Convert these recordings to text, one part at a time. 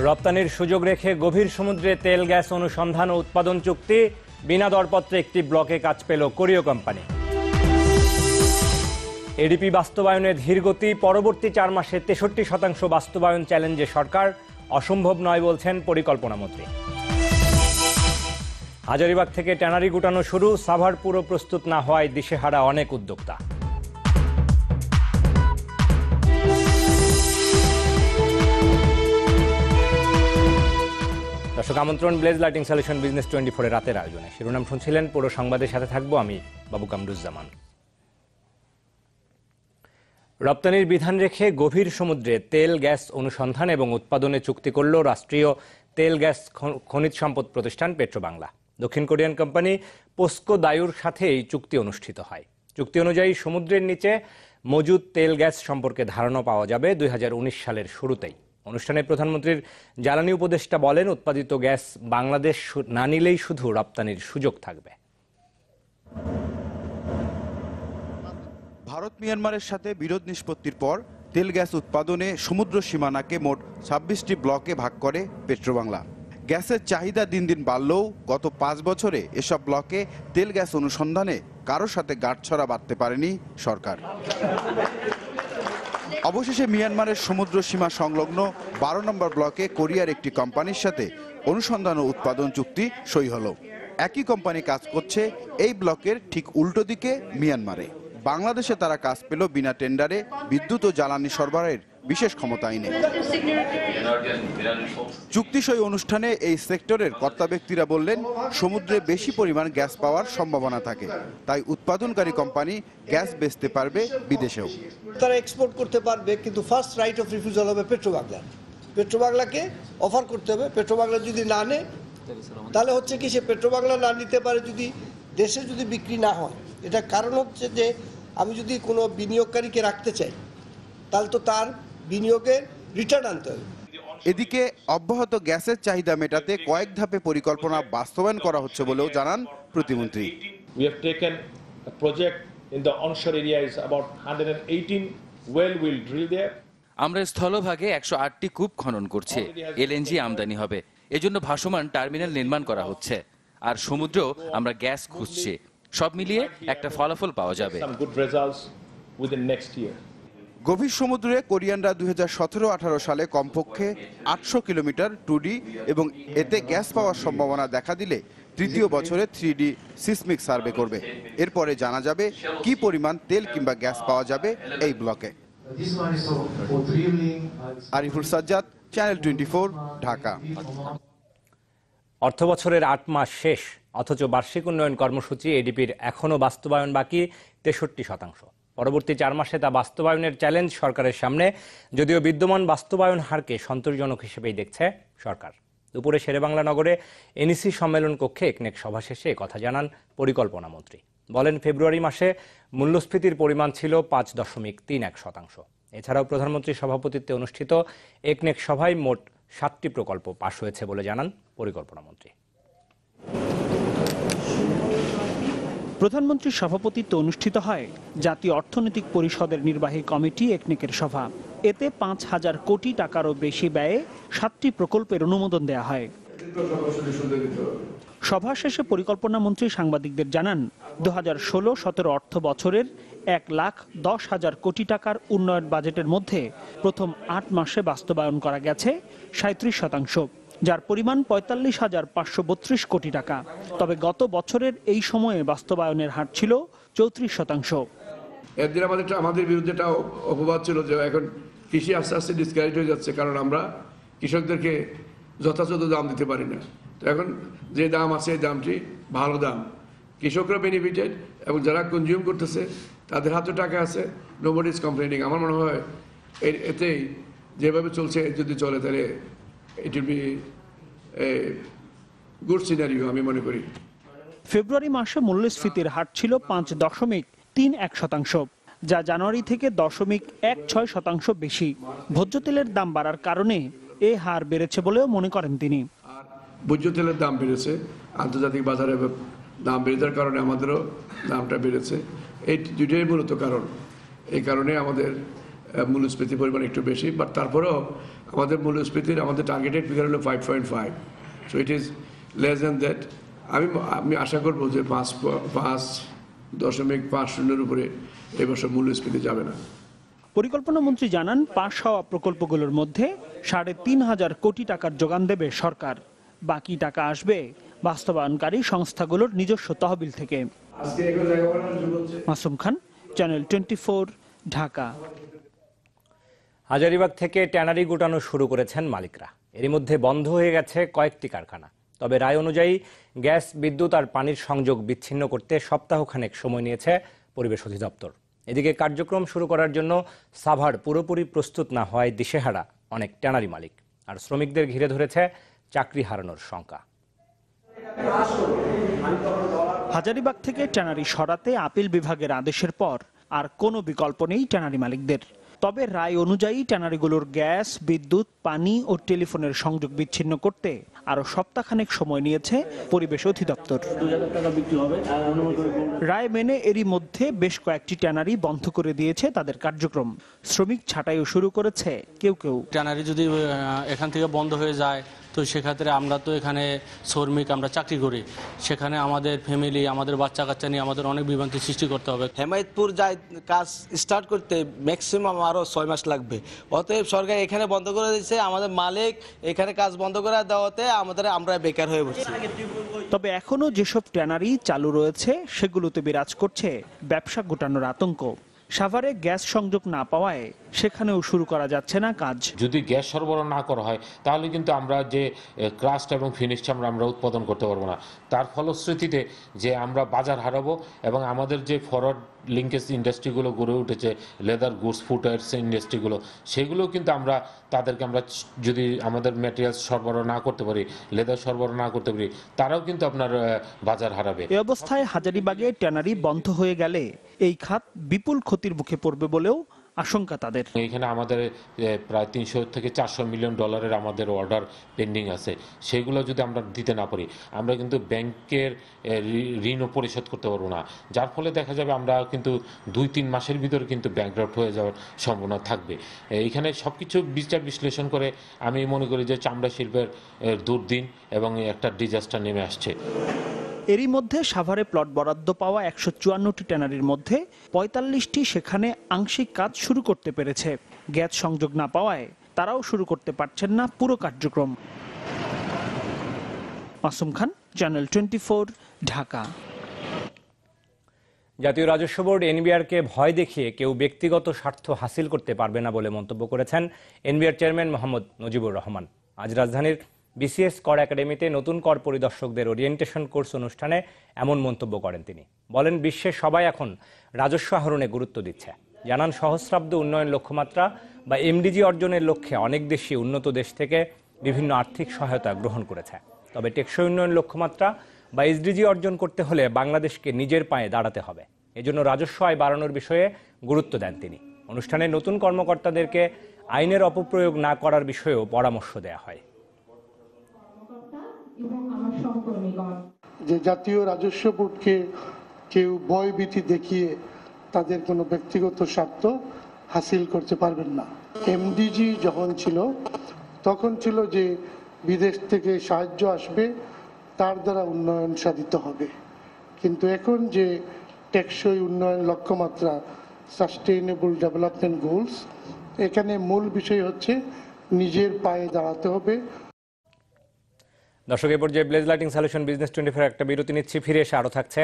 রপ্তানির সুযোগ রেখে গভীর সমুদ্রে তেল গ্যাস অনুসন্ধান ও উৎপাদন চুক্তি, বিনা দরপত্রে একটি ব্লকে কাজ পেল কোরীয় কোম্পানি। এডিপি বাস্তবায়নে ধীরগতি, পরবর্তী 4 মাসে 63% বাস্তবায়ন চ্যালেঞ্জে সরকার, অসম্ভব নয় বলছেন পরিকল্পনা মন্ত্রী। হাজারীবাগ থেকে ট্যানারি গুটানো শুরু, সাভার পুরো প্রস্তুত না হওয়ায় দিশেহারা অনেক উদ্যোক্তা। দর্শক আমন্ত্রণ ব্লেজ লাইটিং সলিউশন বিজনেস 24 এর রাতের আয়োজনে। শিরোনাম শুনছিলেন, পুরো সংবাদের সাথে থাকবো আমি বাবু কামরুজ্জামান। রপ্তানির বিধান রেখে গভীর সমুদ্রে তেল গ্যাস অনুসন্ধান এবং উৎপাদনে চুক্তি করল রাষ্ট্রীয় তেল গ্যাস খনিজ সম্পদ প্রতিষ্ঠান পেট্রোবাংলা। দক্ষিণ কোরিয়ান কোম্পানি পোস্কো দায়ুর সাথে এই চুক্তি অনুষ্ঠিত হয়। চুক্তি অনুযায়ী সমুদ্রের নিচে মজুদ তেল গ্যাস সম্পর্কে ধারণা পাওয়া যাবে 2019 সালের শুরুতেই। অনুষ্ঠানে প্রধানমন্ত্রীর জ্বালানি উপদেষ্টা বলেন, উৎপাদিত গ্যাস বাংলাদেশ না নিলেই শুধু রপ্তানির সুযোগ থাকবে। ভারত মিয়ানমারের সাথে বিরোধ নিষ্পত্তির পর তেল গ্যাস উৎপাদনে সমুদ্র সীমানাকে মোট 26টি ব্লকে ভাগ করে পেট্রোবাংলা। গ্যাসের চাহিদা দিন দিন বাড়লেও গত 5 বছরে এসব ব্লকে তেল গ্যাস অনুসন্ধানে কারোর সাথে গাঁটছড়া বাঁধতে পারেনি সরকার। অবশেষে মিয়ানমারের সমুদ্র সীমা সংলগ্ন 12 নম্বর ব্লকে কোরিয়ার একটি কোম্পানির সাথে অনুসন্ধান ও উৎপাদন চুক্তি সই হলো। একই কোম্পানি কাজ করছে এই ব্লকের ঠিক উল্টো দিকে মিয়ানমারে। বাংলাদেশে তারা কাজ পেল বিনা টেন্ডারে, বিদ্যুৎ ও জ্বালানি সরবরাহের বিশেষ ক্ষমতা আইনে। চুক্তি সই অনুষ্ঠানে এই সেক্টরের কর্তা ব্যক্তিরা বললেন, সমুদ্রে বেশি পরিমাণ গ্যাস পাওয়ার সম্ভাবনা থাকে, তাই উৎপাদনকারী কোম্পানি গ্যাস বেচতে পারবে বিদেশেও। তারা এক্সপোর্ট করতে পারবে, কিন্তু ফার্স্ট রাইট অফ রিফিউজাল হবে পেট্রোবাংলার। পেট্রোবাংলাকে অফার করতে হবে। পেট্রোবাংলা যদি না নেয় তাহলে হচ্ছে কি, সে পেট্রোবাংলা না নিতে পারে যদি দেশে যদি বিক্রি না হয়। এটা কারণ হচ্ছে যে আমি যদি কোনো বিনিয়োগকারীকে রাখতে চাই তাহলে তো তার বিনিয়োগের রিটার্ন আনতে হবে। এদিকে অব্যাহত গ্যাসের চাহিদা মেটাতে কয়েক ধাপে পরিকল্পনা বাস্তবায়ন করা হচ্ছে বলেও জানান প্রতিমন্ত্রী। We have taken a project in the onshore area is about 118 well will drill there. আমরা স্থলভাগে 108টি কূপ খনন করছি। এলএনজি আমদানি হবে, এজন্য ভাসমান টার্মিনাল নির্মাণ করা হচ্ছে। আর সমুদ্রেও আমরা গ্যাস খুঁজছি। সব মিলিয়ে একটা ফলাফল পাওয়া যাবে। গভীর সমুদ্রে কোরিয়ানরা 2017-18 সালে কমপক্ষে 800 কিলোমিটার 2D এবং এতে গ্যাস পাওয়ার সম্ভাবনা দেখা দিলে তৃতীয় বছরে 3D সিসমিক সার্ভে করবে। এরপরে জানা যাবে কি পরিমাণ তেল কিংবা গ্যাস পাওয়া যাবে এই ব্লকে। আরিফুল সাজ্জাদ, চ্যানেল 24, ঢাকা। অর্থবছরের 8 মাস শেষ, অথচ বার্ষিক উন্নয়ন কর্মসূচি এডিপির এখনও বাস্তবায়ন বাকি 63%। পরবর্তী 4 মাসে তা বাস্তবায়নের চ্যালেঞ্জ সরকারের সামনে, যদিও বিদ্যমান বাস্তবায়ন হারকে সন্তোষজনক হিসেবেই দেখছে সরকার। দুপুরে শেরেবাংলা নগরে এনইসি সম্মেলন কক্ষে একনেক সভা শেষে কথা জানান পরিকল্পনা মন্ত্রী। বলেন, ফেব্রুয়ারি মাসে মূল্যস্ফীতির পরিমাণ ছিল 5.31%। এছাড়াও প্রধানমন্ত্রীর সভাপতিত্বে অনুষ্ঠিত একনেক সভায় মোট 7টি প্রকল্প পাশ হয়েছে বলে জানান পরিকল্পনা মন্ত্রী। প্রধানমন্ত্রীর সভাপতিত্বে অনুষ্ঠিত হয় জাতীয় অর্থনৈতিক পরিষদের নির্বাহী কমিটি একনেকের সভা। এতে 5,000 কোটি টাকারও বেশি ব্যয়ে 7টি প্রকল্পের অনুমোদন দেওয়া হয়। সভা শেষে পরিকল্পনা মন্ত্রী সাংবাদিকদের জানান, 2016-17 অর্থ বছরের 1,10,000 কোটি টাকার উন্নয়ন বাজেটের মধ্যে প্রথম 8 মাসে বাস্তবায়ন করা গেছে 37%, যার পরিমাণ 45,532 কোটি টাকা। তবে গত বছরের এই সময়ে বাস্তবায়নের হার ছিল 34%। এর আমাদের বিরুদ্ধে একটা অপবাদ ছিল যে এখন কৃষি আস্তে আস্তে ডিসকারেজ হয়ে যাচ্ছে, কারণ আমরা কৃষকদেরকে যথাযথ দাম দিতে পারি না। তো এখন যে দাম আছে এই দামটি ভালো দাম, কৃষকরা বেনিফিটেড এবং যারা কনজিউম করতেছে তাদের হাতে টাকা আছে, নোবডি ইজ কমপ্লেনিং। আমার মনে হয় এতেই যেভাবে চলছে যদি চলে তাহলে it will B a good scenario আমি মনে করি। ফেব্রুয়ারি মাসে মূল্যস্ফীতির হার ছিল 5.31%, যা জানুয়ারি থেকে 0.16% বেশি। ভোজ্য তেলের দাম বাড়ার কারণে এ হার বেড়েছে বলেও মনে করেন তিনি। ভোজ্য তেলের দাম বেড়েছে, আন্তর্জাতিক বাজারে দাম বেড়ে যাওয়ার কারণে আমাদেরও দামটা বেড়েছে। এই দুটোই মূলত কারণ। এই কারণে আমাদের মূল্যস্ফীতির পরিমাণ একটু বেশি, বাট তারপরেও আমাদের মূল্যস্ফীতির আমাদের টার্গেটেড ফিগার হলো 5.5, so it is less than that. আমি আশা করবো যে 5.50 উপরে এবছর মূল্যস্ফীতি যাবে না। পরিকল্পনা মন্ত্রী জানান, পাশ হওয়া প্রকল্পগুলোর মধ্যে 3.5 কোটি টাকার যোগান দেবে সরকার। বাকি টাকা আসবে বাস্তবায়নকারী সংস্থাগুলোর নিজস্ব তহবিল থেকে। মাসুম খান, চ্যানেল 24, ঢাকা। হাজারীবাগ থেকে ট্যানারি গুটানো শুরু করেছেন মালিকরা। এরই মধ্যে বন্ধ হয়ে গেছে কয়েকটি কারখানা। তবে রায় অনুযায়ী গ্যাস, বিদ্যুৎ আর পানির সংযোগ বিচ্ছিন্ন করতে সপ্তাহখানেক সময় নিয়েছে পরিবেশ অধিদপ্তর। এদিকে কার্যক্রম শুরু করার জন্য সাভার পুরোপুরি প্রস্তুত না হওয়ায় দিশেহারা অনেক ট্যানারি মালিক। আর শ্রমিকদের ঘিরে ধরেছে চাকরি হারানোর শঙ্কা। হাজারীবাগ থেকে ট্যানারি সরাতে আপিল বিভাগের আদেশের পর আর কোনো বিকল্প নেই ট্যানারি মালিকদের। তবে রায় অনুযায়ী ট্যানারিগুলোর গ্যাস, বিদ্যুৎ, পানি ও টেলিফোনের সংযোগ বিচ্ছিন্ন করতে আরও সপ্তাহখানেক সময় নিয়েছে পরিবেশ অধিদপ্তর। রায় মেনে এরই মধ্যে বেশ কয়েকটি ট্যানারি বন্ধ করে দিয়েছে তাদের কার্যক্রম। শ্রমিক ছাঁটাইও শুরু করেছে কেউ কেউ। ট্যানারি যদি এখান থেকে বন্ধ হয়ে যায়, তো সেক্ষেত্রে আমরা তো এখানে শ্রমিক, আমরা চাকরি করি, সেখানে আমাদের ফ্যামিলি, আমাদের বাচ্চা কাচ্চা নিয়ে আমাদের অনেক বিভ্রান্তি সৃষ্টি করতে হবে। হেমায়তপুর যায় কাজ স্টার্ট করতে ম্যাক্সিমাম আরও 6 মাস লাগবে। অতএব সরকার এখানে বন্ধ করে দিয়েছে, আমাদের মালিক এখানে কাজ বন্ধ করে দেওয়াতে আমরা বেকার হয়ে পড়ছি। তবে এখনো যেসব ট্যানারি চালু রয়েছে সেগুলোতে বিরাজ করছে ব্যবসা গোটানোর আতঙ্ক। সাভারে গ্যাস সংযোগ না পাওয়ায় সেখানেও শুরু করা যাচ্ছে না কাজ। যদি গ্যাস সরবরাহ না করা হয় তাহলে কিন্তু আমরা যে ক্রাস্ট এবং ফিনিশ চামড়া আমরা উৎপাদন করতে পারবো না। তার ফলশ্রুতিতে যে আমরা বাজার হারাবো এবং আমাদের যে ফরওয়ার্ড লিঙ্কেজ ইন্ডাস্ট্রিগুলো গড়ে উঠেছে, লেদার গুডস, ফুটওয়্যারস ইন্ডাস্ট্রিগুলো, সেগুলো কিন্তু তাদেরকে আমরা যদি আমাদের ম্যাটেরিয়ালস সরবরাহ না করতে পারি, লেদার সরবরাহ না করতে পারি, তারাও কিন্তু আপনার বাজার হারাবে। এই অবস্থায় হাজারীবাগে ট্যানারি বন্ধ হয়ে গেলে এই খাত বিপুল ক্ষতির মুখে পড়বে বলেও আশঙ্কা তাদের। এখানে আমাদের প্রায় 300 থেকে 400 মিলিয়ন ডলারের আমাদের অর্ডার পেন্ডিং আছে। সেগুলো যদি আমরা দিতে না পারি, আমরা কিন্তু ব্যাংকের ঋণও পরিশোধ করতে পারবো না। যার ফলে দেখা যাবে আমরা কিন্তু 2-3 মাসের ভিতরে কিন্তু ব্যাংকরাপ্ট হয়ে যাওয়ার সম্ভাবনা থাকবে। এখানে সবকিছু বিচার বিশ্লেষণ করে আমি মনে করি যে চামড়া শিল্পের দুর্দিন এবং একটা ডিজাস্টার নেমে আসছে। এরই মধ্যে সাভারে প্লট বরাদ্দ পাওয়া 154টি ট্যানারির মধ্যে 45টি সেখানে আংশিক কাজ শুরু করতে পেরেছে। গ্যাস সংযোগ না পাওয়ায় তারাও শুরু করতে পারছেন না পুরো কার্যক্রম। মাসুম খান, চ্যানেল 24, ঢাকা। জাতীয় রাজস্ব বোর্ড এনবিআরকে ভয় দেখিয়ে কেউ ব্যক্তিগত স্বার্থ হাসিল করতে পারবে না বলে মন্তব্য করেছেন এনবিআর চেয়ারম্যান মোহাম্মদ মুজিবুর রহমান। আজ রাজধানীর বিসিএস কর একাডেমিতে নতুন কর পরিদর্শকদের ওরিয়েন্টেশন কোর্স অনুষ্ঠানে এমন মন্তব্য করেন তিনি। বলেন, বিশ্বের সবাই এখন রাজস্ব আহরণে গুরুত্ব দিচ্ছে। জানান, সহস্রাব্দ উন্নয়ন লক্ষ্যমাত্রা বা এমডিজি অর্জনের লক্ষ্যে অনেক দেশই উন্নত দেশ থেকে বিভিন্ন আর্থিক সহায়তা গ্রহণ করেছে। তবে টেকসই উন্নয়ন লক্ষ্যমাত্রা বা এসডিজি অর্জন করতে হলে বাংলাদেশকে নিজের পায়ে দাঁড়াতে হবে। এজন্য রাজস্ব আয় বাড়ানোর বিষয়ে গুরুত্ব দেন তিনি। অনুষ্ঠানে নতুন কর্মকর্তাদেরকে আইনের অপপ্রয়োগ না করার বিষয়েও পরামর্শ দেওয়া হয়। যে জাতীয় রাজস্ব বোর্ডকে কেউ ভয়ভীতি দেখিয়ে তাদের কোনো ব্যক্তিগত স্বার্থ হাসিল করতে পারবেন না। এমডিজি যখন ছিল তখন ছিল যে বিদেশ থেকে সাহায্য আসবে, তার দ্বারা উন্নয়ন সাধিত হবে। কিন্তু এখন যে টেকসই উন্নয়ন লক্ষ্যমাত্রা, সাস্টেইনেবল ডেভেলপমেন্ট গোলস, এখানে মূল বিষয় হচ্ছে নিজের পায়ে দাঁড়াতে হবে। দর্শক, এ পর্যায়ে ব্লেজ লাইটিং সলিউশন বিজনেস 24 একটা বিরতি নিচ্ছি, ফিরে এসে আরও থাকছে।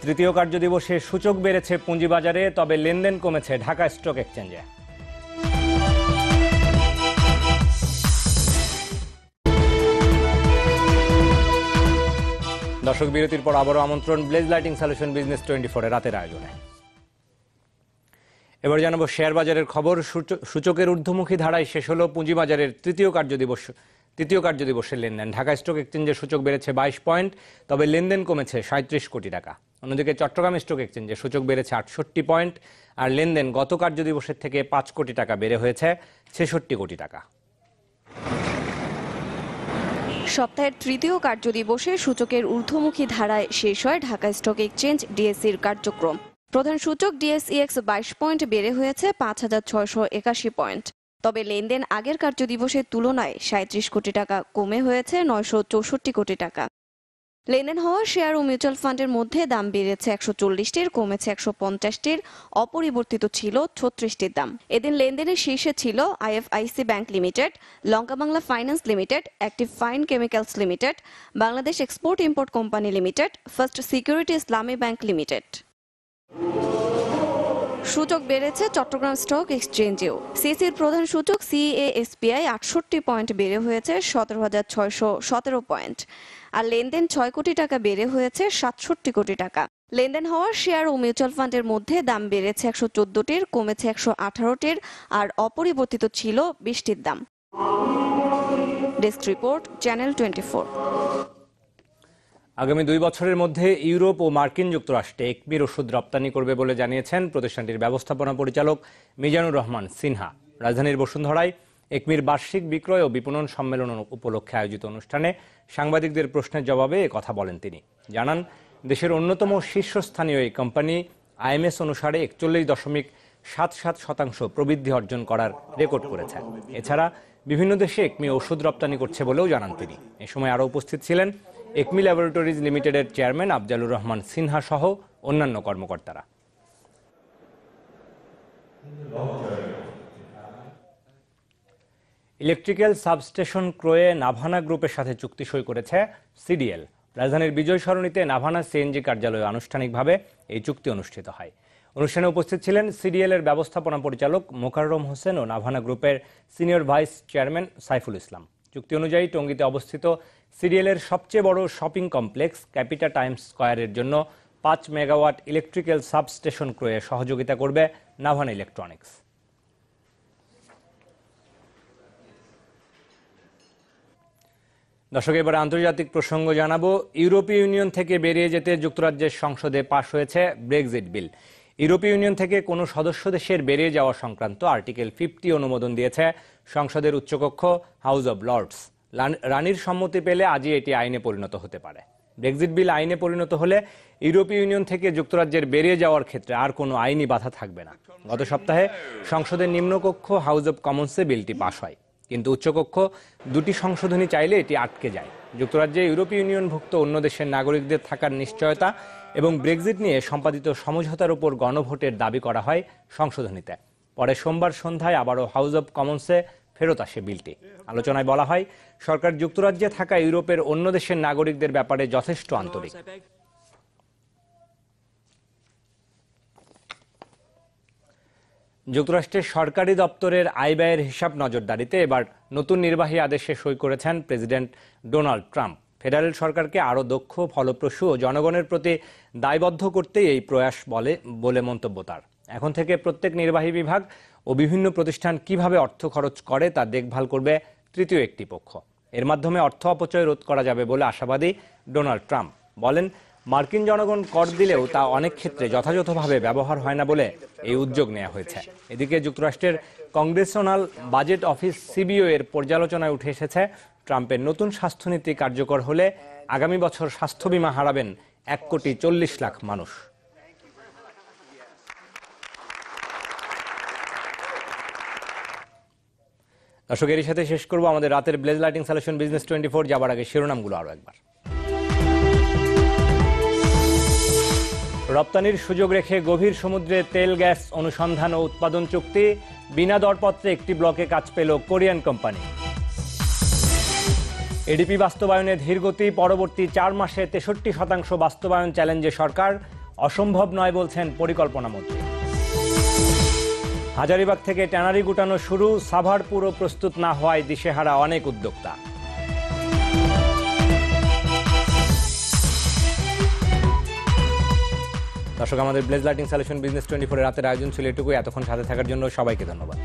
তৃতীয় কার্যদিবসে সূচক বেড়েছে পুঁজিবাজারে, তবে লেনদেন কমেছে ঢাকা স্টক এক্সচেঞ্জে। দর্শক, বিরতির পর আবারও আমন্ত্রণ ব্লেজ লাইটিং সলিউশন বিজনেস 24 রাতের আয়োজনে। এবার জানাবো শেয়ার বাজারের খবর। সূচকের ঊর্ধ্বমুখী ধারায় শেষ হলো পুঁজিবাজারের তৃতীয় কার্যদিবসের লেনদেন। ঢাকা স্টক এক্সচেঞ্জের সূচক বেড়েছে 22 পয়েন্ট, তবে লেনদেন কমেছে 37 কোটি টাকা। অন্যদিকে চট্টগ্রাম স্টক এক্সচেঞ্জের সূচক বেড়েছে 68 পয়েন্ট, আর লেনদেন গত কার্যদিবসের থেকে 5 কোটি টাকা বেড়ে হয়েছে 66 কোটি টাকা। সপ্তাহের তৃতীয় কার্যদিবসে সূচকের ঊর্ধ্বমুখী ধারায় শেষ হয় ঢাকা স্টক এক্সচেঞ্জ ডিএসসির কার্যক্রম। প্রধান সূচক ডিএসইএক্স 22 পয়েন্ট বেড়ে হয়েছে 5,681 পয়েন্ট। তবে লেনদেন আগের কার্যদিবসের তুলনায় 37 কোটি টাকা কমে হয়েছে 964 কোটি টাকা। লেনদেন হওয়া শেয়ার ও মিউচুয়াল ফান্ডের মধ্যে দাম বেড়েছে 140টির, কমেছে 150টির, অপরিবর্তিত ছিল 36টির দাম। এদিন লেনদেনের শীর্ষে ছিল IFIC bank limited, Lanka Bangla finance limited, active fine chemicals limited, Bangladesh export import company limited, first security Islami bank limited. সূচক বেড়েছে চট্টগ্রাম স্টক এক্সচেঞ্জেও। সিসির প্রধান সূচক সিএএসপিআই 68 পয়েন্ট বেড়ে হয়েছে 17,617 পয়েন্ট। আর লেনদেন 6 কোটি টাকা বেড়ে হয়েছে 67 কোটি টাকা। লেনদেন হওয়া শেয়ার ও মিউচুয়াল ফান্ডের মধ্যে দাম বেড়েছে 114টির, কমেছে 118টির, আর অপরিবর্তিত ছিল 20টির দাম। Desk report, channel 24। আগামী 2 বছরের মধ্যে ইউরোপ ও মার্কিন যুক্তরাষ্ট্রে একমির ওষুধ রপ্তানি করবে বলে জানিয়েছেন প্রতিষ্ঠানটির ব্যবস্থাপনা পরিচালক মিজানুর রহমান সিনহা। রাজধানীর বসুন্ধরায় একমির বার্ষিক বিক্রয় ও বিপণন সম্মেলন উপলক্ষে আয়োজিত অনুষ্ঠানে সাংবাদিকদের প্রশ্নের জবাবে কথা বলেন তিনি। জানান, দেশের অন্যতম শীর্ষস্থানীয় এই কোম্পানি আইএমএস অনুসারে 41.77% প্রবৃদ্ধি অর্জন করার রেকর্ড করেছে। এছাড়া বিভিন্ন দেশে একমি ওষুধ রপ্তানি করছে বলেও জানান তিনি। এ সময় আরও উপস্থিত ছিলেন একমি ল্যাবরেটরিজ লিমিটেডের চেয়ারম্যান আফজালুর রহমান সিনহা সহ অন্যান্য কর্মকর্তারা। ইলেকট্রিক্যাল সাবস্টেশন ক্রয়ে নাভানা গ্রুপের সাথে চুক্তি সই করেছে সিডিএল। রাজধানীর বিজয় সরণিতে নাভানা সিএনজি কার্যালয়ে আনুষ্ঠানিকভাবে এই চুক্তি অনুষ্ঠিত হয়। অনুষ্ঠানে উপস্থিত ছিলেন সিডিএল এর ব্যবস্থাপনা পরিচালক মোকাররম হোসেন ও নাভানা গ্রুপের senior vice chairman Saiful Islam. চুক্তি অনুযায়ী টঙ্গীতে অবস্থিত সিডিএল এর সবচেয়ে বড় শপিং কমপ্লেক্স ক্যাপিটা টাইমস স্কয়ারের জন্য 5 মেগাওয়াট ইলেকট্রিক্যাল সাবস্টেশন ক্রয়ে সহযোগিতা করবে নাভানা ইলেকট্রনিক্স। দর্শক, এবার আন্তর্জাতিক প্রসঙ্গ জানাবো। ইউরোপীয় ইউনিয়ন থেকে বেরিয়ে যেতে যুক্তরাজ্যের সংসদে পাশ হয়েছে ব্রেক্সিট বিল। ইউরোপীয় ইউনিয়ন থেকে কোনো সদস্য দেশের বেরিয়ে যাওয়া সংক্রান্ত আর্টিকেল 50 অনুমোদন দিয়েছে সংসদের উচ্চকক্ষ হাউস অব লর্ডস। রানীর সম্মতি পেলে আজই এটি আইনে পরিণত হতে পারে। ব্রেক্সিট বিল আইনে পরিণত হলে ইউরোপীয় ইউনিয়ন থেকে যুক্তরাজ্যের বেরিয়ে যাওয়ার ক্ষেত্রে আর কোনো আইনি বাধা থাকবে না। গত সপ্তাহে সংসদের নিম্নকক্ষ হাউস অব কমন্সে বিলটি পাশ হয়, কিন্তু উচ্চকক্ষ 2টি সংশোধনী চাইলে এটি আটকে যায়। যুক্তরাজ্যে ইউরোপীয় ইউনিয়নভুক্ত অন্য দেশের নাগরিকদের থাকার নিশ্চয়তা এবং ব্রেক্সিট নিয়ে সম্পাদিত সমঝোতার উপর গণভোটের দাবি করা হয় সংশোধনীতে। পরে সোমবার সন্ধ্যায় আবারও হাউস অব কমন্সে ফেরত আসে বিলটি। আলোচনায় বলা হয়, সরকার যুক্তরাজ্যে থাকা ইউরোপের অন্য দেশের নাগরিকদের ব্যাপারে যথেষ্ট আন্তরিক। যুক্তরাষ্ট্রের সরকারি দপ্তরের আয় ব্যয়ের হিসাব নজরদারিতে এবার নতুন নির্বাহী আদেশে সই করেছেন প্রেসিডেন্ট ডোনাল্ড ট্রাম্প। ফেডারেল সরকারকে আরও দক্ষ, ফলপ্রসূ ও জনগণের প্রতি দায়বদ্ধ করতেই এই প্রয়াস বলে মন্তব্য তার। এখন থেকে প্রত্যেক নির্বাহী বিভাগ ও বিভিন্ন প্রতিষ্ঠান কিভাবে অর্থ খরচ করে তা দেখভাল করবে তৃতীয় একটি পক্ষ। এর মাধ্যমে অর্থ অপচয় রোধ করা যাবে বলে আশাবাদী ডোনাল্ড ট্রাম্প। বলেন, মার্কিন জনগণ কর দিলেও তা অনেক ক্ষেত্রে যথাযথভাবে ব্যবহার হয় না বলে এই উদ্যোগ নেওয়া হয়েছে। এদিকে যুক্তরাষ্ট্রের কংগ্রেশনাল বাজেট অফিস সিবিও এর পর্যালোচনায় উঠে এসেছে, ট্রাম্পের নতুন স্বাস্থ্যনীতি কার্যকর হলে আগামী বছর স্বাস্থ্য বীমা হারাবেন 1,40,00,000 মানুষ। দর্শক, এর সাথে শেষ করব আমাদের রাতের ব্লেজ লাইটিং সলিউশন বিজনেস 24। যাবার আগে শিরোনামগুলো আরো একবার। রপ্তানির সুযোগ রেখে গভীর সমুদ্রে তেল গ্যাস অনুসন্ধান ও উৎপাদন চুক্তি, বিনা দরপত্রে একটি ব্লকে কাজ পেল কোরিয়ান কোম্পানি। এডিপি বাস্তবায়নে ধীরগতি, পরবর্তী 4 মাসে 63% বাস্তবায়ন চ্যালেঞ্জে সরকার, অসম্ভব নয় বলছেন পরিকল্পনা মন্ত্রী। হাজারীবাগ থেকে ট্যানারি গুটানো শুরু, সাভার পুরো প্রস্তুত না হওয়ায় দিশেহারা অনেক উদ্যোক্তা। দর্শক, আমাদের ব্লেজ লাইটিং সলিউশন বিজনেস 24 রাতের আয়োজন ছিল এটুকুই। এতক্ষণ সাথে থাকার জন্য সবাইকে ধন্যবাদ।